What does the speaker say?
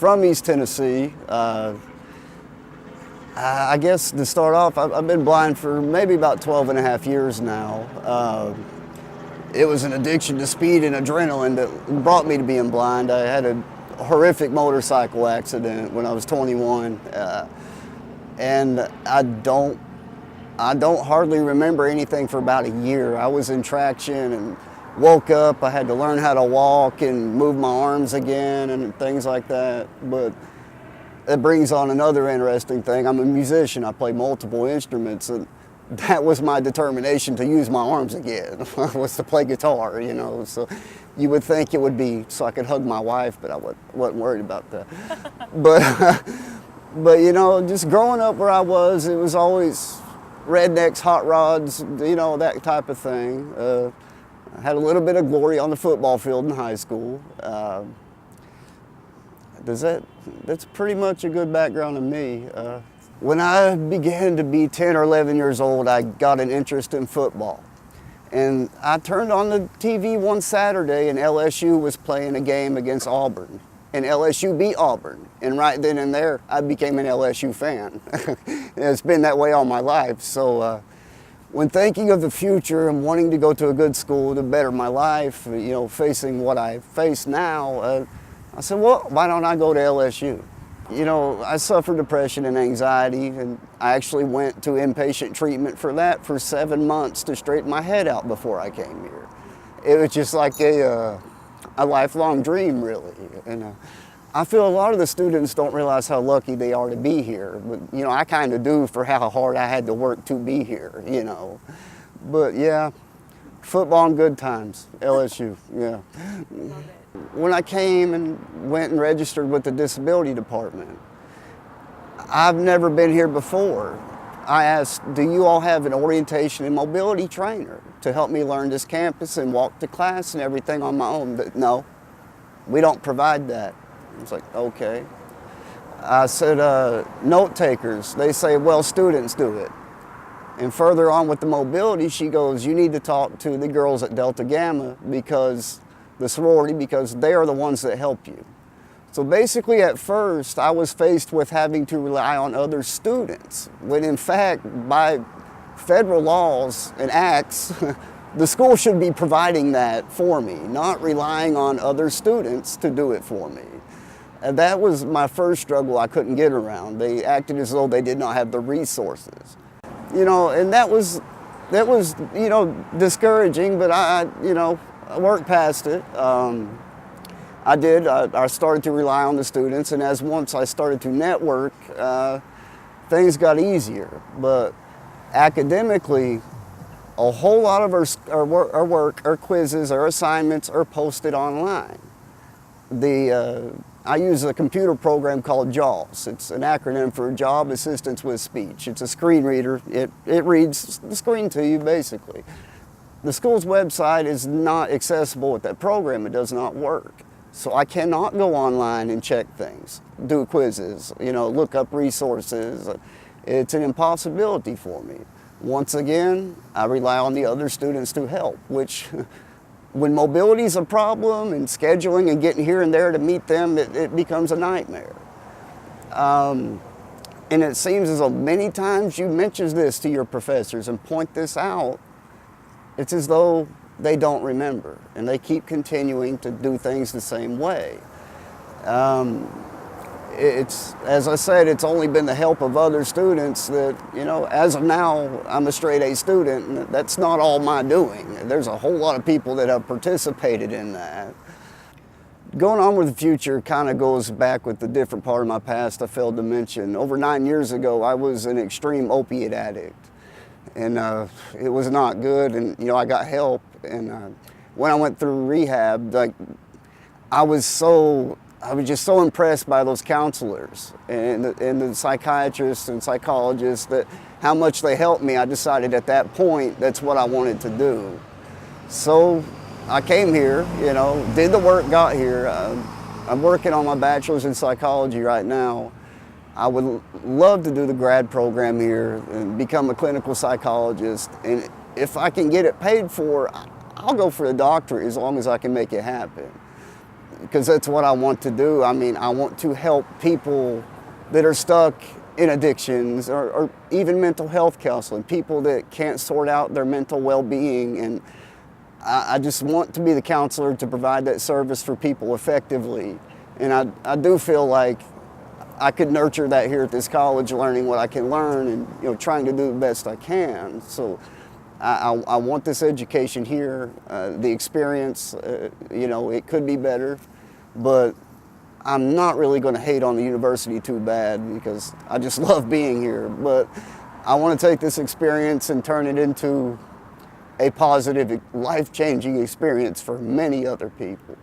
from East Tennessee. I guess to start off, I've been blind for maybe about 12 and a half years now. It was an addiction to speed and adrenaline that brought me to being blind. I had a horrific motorcycle accident when I was 21, and I don't hardly remember anything for about a year. I was in traction and woke up. I had to learn how to walk and move my arms again and things like that. But it brings on another interesting thing. I'm a musician. I play multiple instruments, and that was my determination to use my arms again, was to play guitar, you know. So you would think it would be so I could hug my wife, but I wasn't worried about that. But you know, just growing up where I was, it was always rednecks, hot rods, you know, that type of thing. I had a little bit of glory on the football field in high school. That's pretty much a good background of me. When I began to be 10 or 11 years old, I got an interest in football. And I turned on the TV one Saturday and LSU was playing a game against Auburn. And LSU beat Auburn. And right then and there, I became an LSU fan. It's been that way all my life. So when thinking of the future and wanting to go to a good school to better my life, you know, facing what I face now, I said, well, why don't I go to LSU? You know, I suffer depression and anxiety, and I actually went to inpatient treatment for that for 7 months to straighten my head out before I came here. It was just like a lifelong dream, really. And I feel a lot of the students don't realize how lucky they are to be here. But, you know, I kind of do for how hard I had to work to be here, you know. But, yeah, football and good times, LSU, yeah. When I came and went and registered with the disability department, I've never been here before. I asked, do you all have an orientation and mobility trainer to help me learn this campus and walk to class and everything on my own? But no, we don't provide that. I was like, okay. I said, note takers. They say, well, students do it. And further on with the mobility, she goes, you need to talk to the girls at Delta Gamma because the sorority, because they are the ones that help you. So basically at first I was faced with having to rely on other students, when in fact by federal laws and acts, the school should be providing that for me, not relying on other students to do it for me. And that was my first struggle I couldn't get around. They acted as though they did not have the resources. You know, and that was, you know, discouraging, but I worked past it. I started to rely on the students, and once I started to network, things got easier. But academically, a whole lot of our work, our quizzes, our assignments are posted online. I use a computer program called JAWS. It's an acronym for Job Assistance with Speech. It's a screen reader. It reads the screen to you, basically. The school's website is not accessible with that program. It does not work. So I cannot go online and check things, do quizzes, you know, look up resources. It's an impossibility for me. Once again, I rely on the other students to help, which when mobility is a problem and scheduling and getting here and there to meet them, it becomes a nightmare. And it seems as though many times you mention this to your professors and point this out, it's as though they don't remember, and they keep continuing to do things the same way. As I said, it's only been the help of other students that, you know, as of now, I'm a straight A student, and that's not all my doing. There's a whole lot of people that have participated in that. Going on with the future kind of goes back with the different part of my past I failed to mention. Over 9 years ago, I was an extreme opiate addict. And it was not good, and you know, I got help. And when I went through rehab, like I was just so impressed by those counselors and the psychiatrists and psychologists that how much they helped me. I decided at that point that's what I wanted to do. So I came here, you know, did the work, got here. I'm working on my bachelor's in psychology right now. I would love to do the grad program here and become a clinical psychologist. And if I can get it paid for, I'll go for a doctorate as long as I can make it happen. because that's what I want to do. I mean, I want to help people that are stuck in addictions or even mental health counseling, people that can't sort out their mental well-being. And I just want to be the counselor to provide that service for people effectively. And I do feel like I could nurture that here at this college, learning what I can learn and trying to do the best I can. So I want this education here, the experience, it could be better, but I'm not really going to hate on the university too bad because I just love being here. But I want to take this experience and turn it into a positive, life-changing experience for many other people.